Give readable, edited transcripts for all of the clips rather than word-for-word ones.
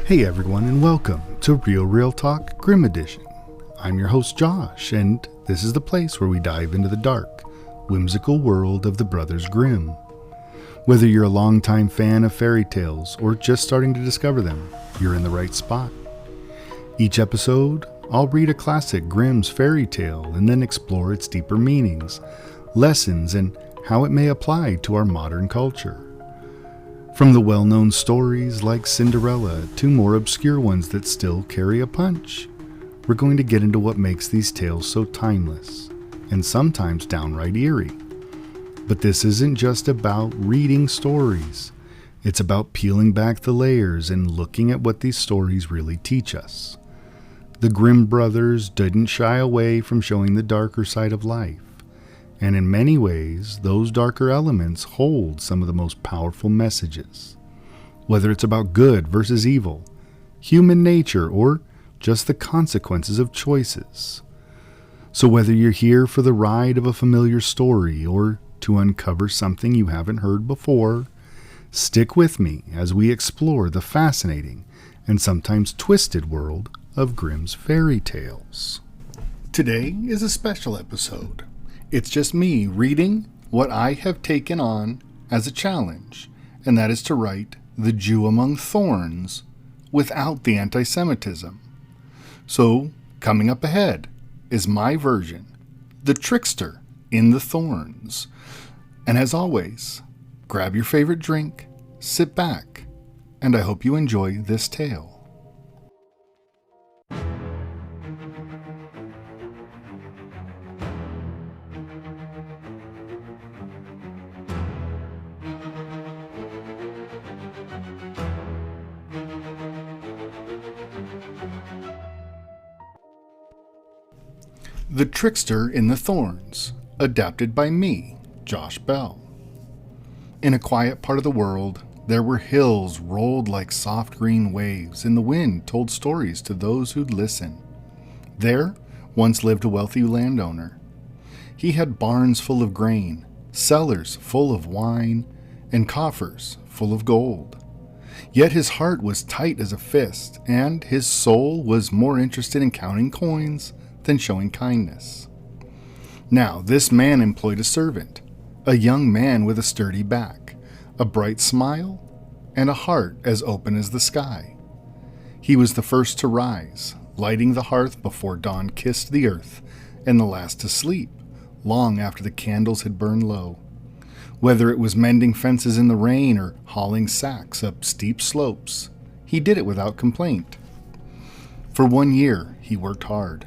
Hey everyone, and welcome to Real Talk Grimm Edition. I'm your host Josh, and this is the place where we dive into the dark, whimsical world of the Brothers Grimm. Whether you're a longtime fan of fairy tales or just starting to discover them, you're in the right spot. Each episode, I'll read a classic Grimm's fairy tale and then explore its deeper meanings, lessons, and how it may apply to our modern culture. From the well-known stories like Cinderella to more obscure ones that still carry a punch, we're going to get into what makes these tales so timeless, and sometimes downright eerie. But this isn't just about reading stories. It's about peeling back the layers and looking at what these stories really teach us. The Grimm brothers didn't shy away from showing the darker side of life. And in many ways, those darker elements hold some of the most powerful messages. Whether it's about good versus evil, human nature, or just the consequences of choices. So whether you're here for the ride of a familiar story or to uncover something you haven't heard before, stick with me as we explore the fascinating and sometimes twisted world of Grimm's fairy tales. Today is a special episode. It's just me reading what I have taken on as a challenge, and that is to write the Jew among thorns without the antisemitism. So, coming up ahead is my version, the Trickster in the Thorns. And as always, grab your favorite drink, sit back, and I hope you enjoy this tale. The Trickster in the Thorns, adapted by me, Josh Bell. In a quiet part of the world, there were hills rolled like soft green waves, and the wind told stories to those who'd listen. There once lived a wealthy landowner. He had barns full of grain, cellars full of wine, and coffers full of gold. Yet his heart was tight as a fist, and his soul was more interested in counting coins than showing kindness. Now, this man employed a servant, a young man with a sturdy back, a bright smile, and a heart as open as the sky. He was the first to rise, lighting the hearth before dawn kissed the earth, and the last to sleep, long after the candles had burned low. Whether it was mending fences in the rain or hauling sacks up steep slopes, he did it without complaint. For 1 year, he worked hard.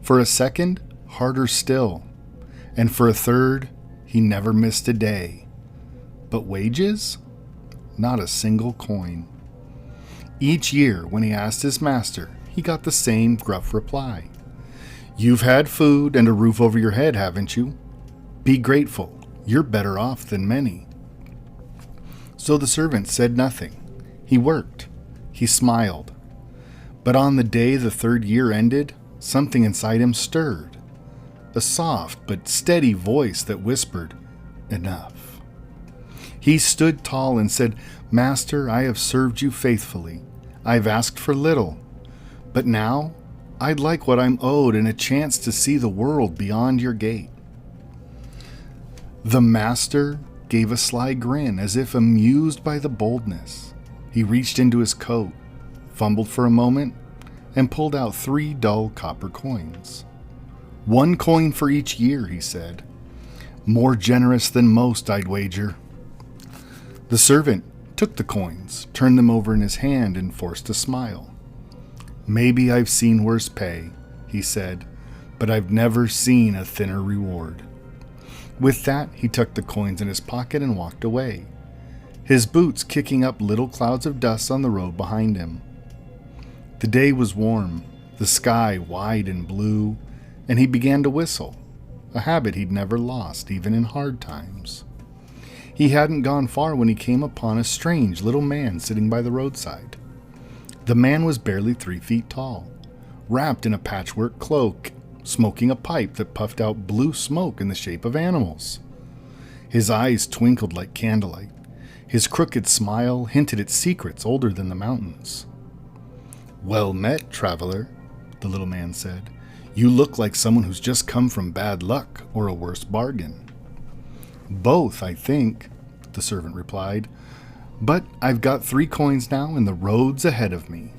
For a second, harder still. And for a third, he never missed a day. But wages? Not a single coin. Each year, when he asked his master, he got the same gruff reply. "You've had food and a roof over your head, haven't you? Be grateful. You're better off than many." So the servant said nothing. He worked. He smiled. But on the day the third year ended, something inside him stirred. A soft but steady voice that whispered, "Enough." He stood tall and said, "Master, I have served you faithfully. I've asked for little. But now, I'd like what I'm owed and a chance to see the world beyond your gate." The master gave a sly grin as if amused by the boldness. He reached into his coat, fumbled for a moment, and pulled out 3 dull copper coins. "1 coin for each year," he said. "More generous than most, I'd wager." The servant took the coins, turned them over in his hand, and forced a smile. "Maybe I've seen worse pay," he said, "but I've never seen a thinner reward." With that, he tucked the coins in his pocket and walked away, his boots kicking up little clouds of dust on the road behind him. The day was warm, the sky wide and blue, and he began to whistle, a habit he'd never lost, even in hard times. He hadn't gone far when he came upon a strange little man sitting by the roadside. The man was barely 3 feet tall, wrapped in a patchwork cloak, smoking a pipe that puffed out blue smoke in the shape of animals. His eyes twinkled like candlelight. His crooked smile hinted at secrets older than the mountains. "Well met, traveler," the little man said. "You look like someone who's just come from bad luck or a worse bargain." "Both, I think," the servant replied. "But I've got 3 coins now, and the road's ahead of me."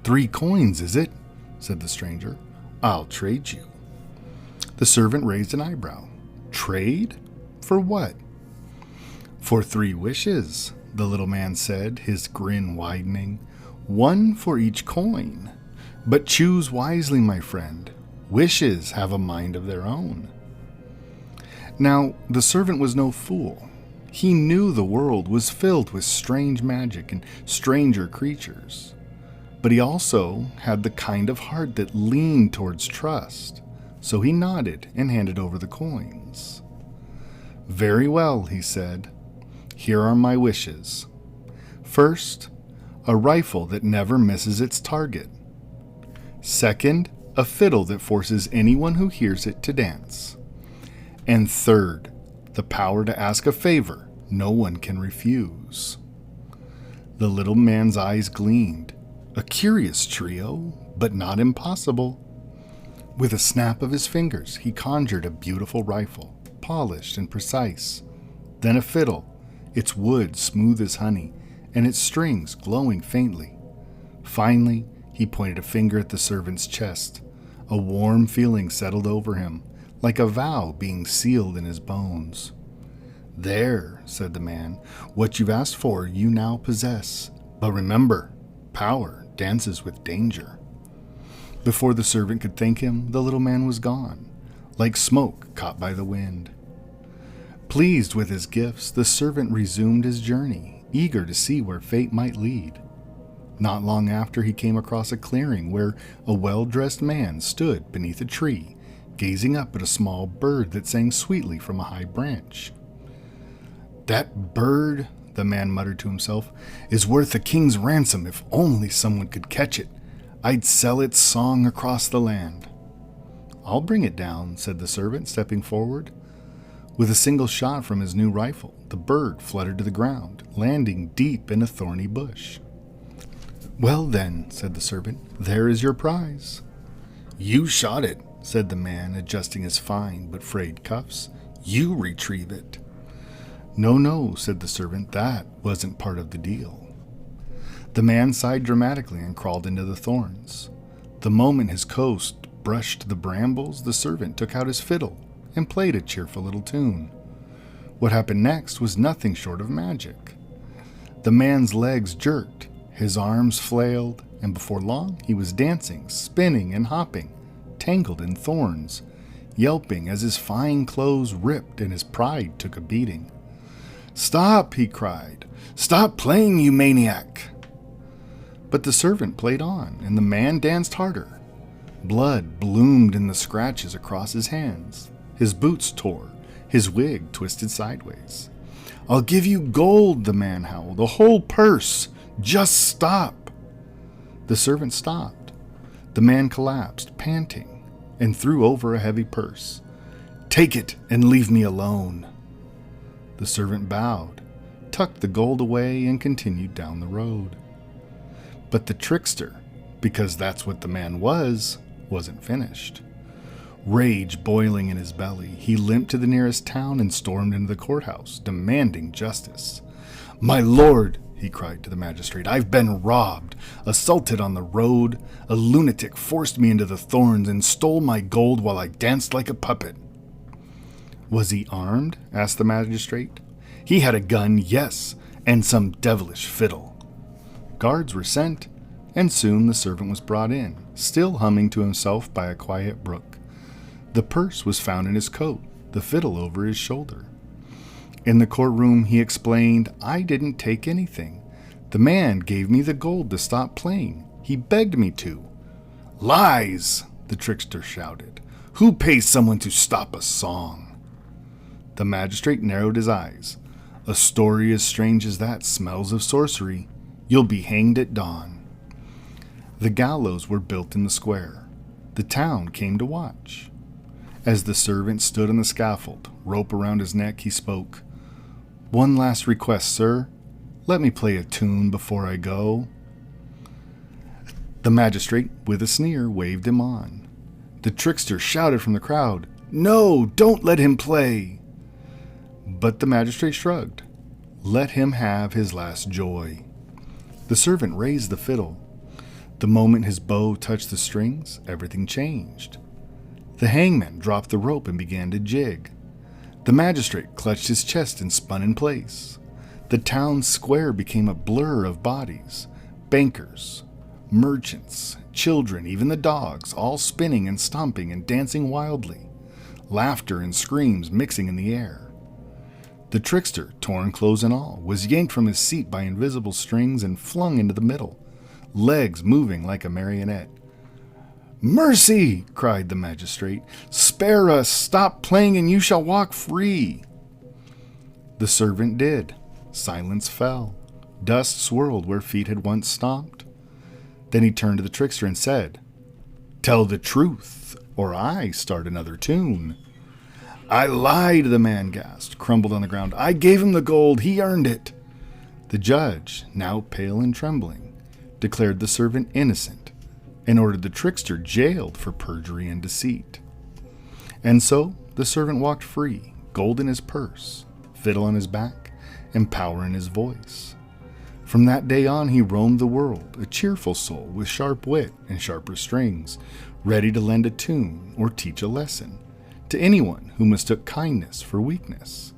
"3 coins, is it?" said the stranger. "I'll trade you." The servant raised an eyebrow. "Trade? For what?" "For 3 wishes," the little man said, his grin widening. "1 for each coin. But choose wisely, my friend. Wishes have a mind of their own." Now, the servant was no fool. He knew the world was filled with strange magic and stranger creatures. But he also had the kind of heart that leaned towards trust. So he nodded and handed over the coins. "Very well," he said. "Here are my wishes. First, a rifle that never misses its target. Second, a fiddle that forces anyone who hears it to dance. And third, the power to ask a favor no one can refuse." The little man's eyes gleamed. A curious trio, but not impossible. With a snap of his fingers, he conjured a beautiful rifle, polished and precise. Then a fiddle, its wood smooth as honey, and its strings glowing faintly. Finally, he pointed a finger at the servant's chest. A warm feeling settled over him, like a vow being sealed in his bones. "There," said the man, "what you've asked for you now possess. But remember, power dances with danger." Before the servant could thank him, the little man was gone, like smoke caught by the wind. Pleased with his gifts, the servant resumed his journey, eager to see where fate might lead. Not long after, he came across a clearing where a well-dressed man stood beneath a tree, gazing up at a small bird that sang sweetly from a high branch. "That bird," the man muttered to himself, "is worth a king's ransom. If only someone could catch it, I'd sell its song across the land." "I'll bring it down," said the servant, stepping forward. With a single shot from his new rifle, the bird fluttered to the ground, landing deep in a thorny bush. "Well then," said the servant, "there is your prize." "You shot it," said the man, adjusting his fine but frayed cuffs. "You retrieve it." No, said the servant, "that wasn't part of the deal." The man sighed dramatically and crawled into the thorns. The moment his coat brushed the brambles, the servant took out his fiddle and played a cheerful little tune. What happened next was nothing short of magic. The man's legs jerked, his arms flailed, and before long he was dancing, spinning, and hopping, tangled in thorns, yelping as his fine clothes ripped and his pride took a beating. "Stop!" he cried. "Stop playing, you maniac!" But the servant played on, and the man danced harder. Blood bloomed in the scratches across his hands. His boots tore, his wig twisted sideways. "I'll give you gold," the man howled, "the whole purse. Just stop." The servant stopped. The man collapsed, panting, and threw over a heavy purse. "Take it and leave me alone." The servant bowed, tucked the gold away, and continued down the road. But the trickster, because that's what the man was, wasn't finished. Rage boiling in his belly, he limped to the nearest town and stormed into the courthouse, demanding justice. "My lord," he cried to the magistrate, "I've been robbed, assaulted on the road. A lunatic forced me into the thorns and stole my gold while I danced like a puppet." "Was he armed?" asked the magistrate. "He had a gun, yes, and some devilish fiddle." Guards were sent, and soon the servant was brought in, still humming to himself by a quiet brook. The purse was found in his coat, the fiddle over his shoulder. In the courtroom, he explained, "I didn't take anything. The man gave me the gold to stop playing. He begged me to." "Lies!" the trickster shouted. "Who pays someone to stop a song?" The magistrate narrowed his eyes. "A story as strange as that smells of sorcery. You'll be hanged at dawn." The gallows were built in the square. The town came to watch. As the servant stood on the scaffold, rope around his neck, he spoke. "One last request, sir. Let me play a tune before I go." The magistrate, with a sneer, waved him on. The trickster shouted from the crowd, "No, don't let him play!" But the magistrate shrugged. Let him have his last joy. The servant raised the fiddle. The moment his bow touched the strings, everything changed. The hangman dropped the rope and began to jig. The magistrate clutched his chest and spun in place. The town square became a blur of bodies. Bankers, merchants, children, even the dogs, all spinning and stomping and dancing wildly. Laughter and screams mixing in the air. The trickster, torn clothes and all, was yanked from his seat by invisible strings and flung into the middle, legs moving like a marionette. "Mercy!" cried the magistrate. "Spare us! Stop playing and you shall walk free!" The servant did. Silence fell. Dust swirled where feet had once stomped. Then he turned to the trickster and said, "Tell the truth, or I start another tune." "I lied," the man gasped, crumbled on the ground. "I gave him the gold. He earned it." The judge, now pale and trembling, declared the servant innocent and ordered the trickster jailed for perjury and deceit. And so the servant walked free, gold in his purse, fiddle on his back, and power in his voice. From that day on he roamed the world, a cheerful soul with sharp wit and sharper strings, ready to lend a tune or teach a lesson to anyone who mistook kindness for weakness.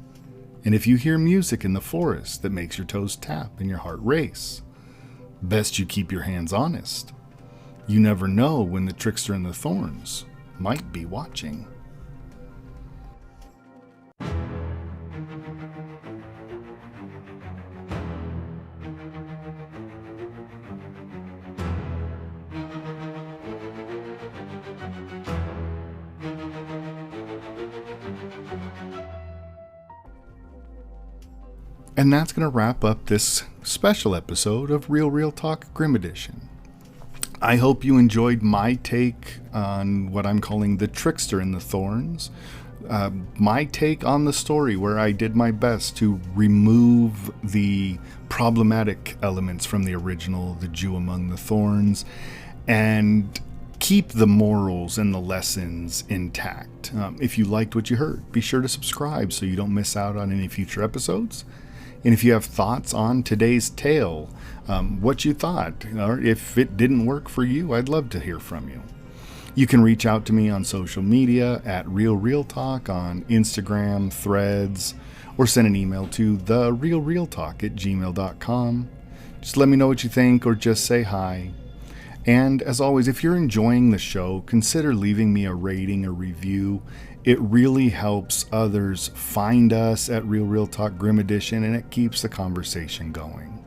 And if you hear music in the forest that makes your toes tap and your heart race, best you keep your hands honest. You never know when the trickster in the thorns might be watching. And that's going to wrap up this special episode of Real Talk Grimm Edition. I hope you enjoyed my take on what I'm calling the Trickster in the Thorns. My take on the story, where I did my best to remove the problematic elements from the original, The Jew Among the Thorns, and keep the morals and the lessons intact. If you liked what you heard, be sure to subscribe so you don't miss out on any future episodes. And if you have thoughts on today's tale, what you thought, or if it didn't work for you, I'd love to hear from you. You can reach out to me on social media at Real Talk on Instagram, Threads, or send an email to therealrealtalk@gmail.com. Just let me know what you think or just say hi. And as always, if you're enjoying the show, consider leaving me a rating or review. It really helps others find us at Real Talk Grimm Edition, and it keeps the conversation going.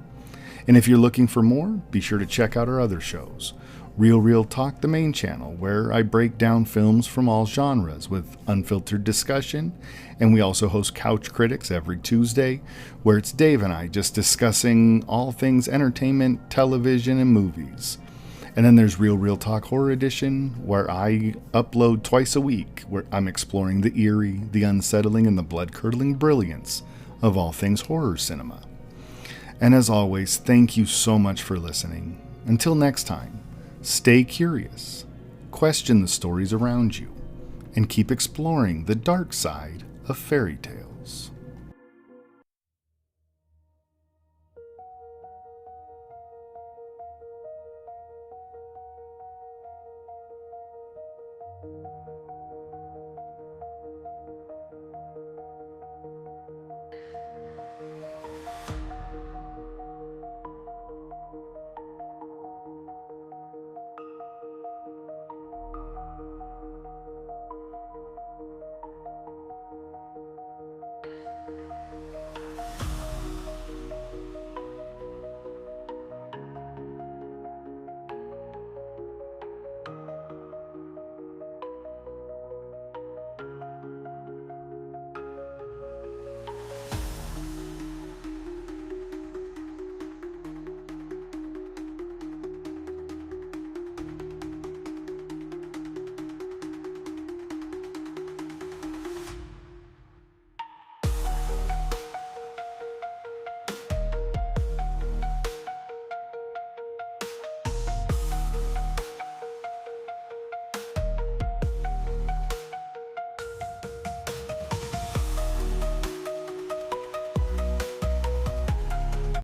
And if you're looking for more, be sure to check out our other shows. Real Talk, the main channel, where I break down films from all genres with unfiltered discussion. And we also host Couch Critics every Tuesday, where it's Dave and I just discussing all things entertainment, television, and movies. And then there's Real Talk Horror Edition, where I upload twice a week, where I'm exploring the eerie, the unsettling, and the blood-curdling brilliance of all things horror cinema. And as always, thank you so much for listening. Until next time, stay curious, question the stories around you, and keep exploring the dark side of fairy tales.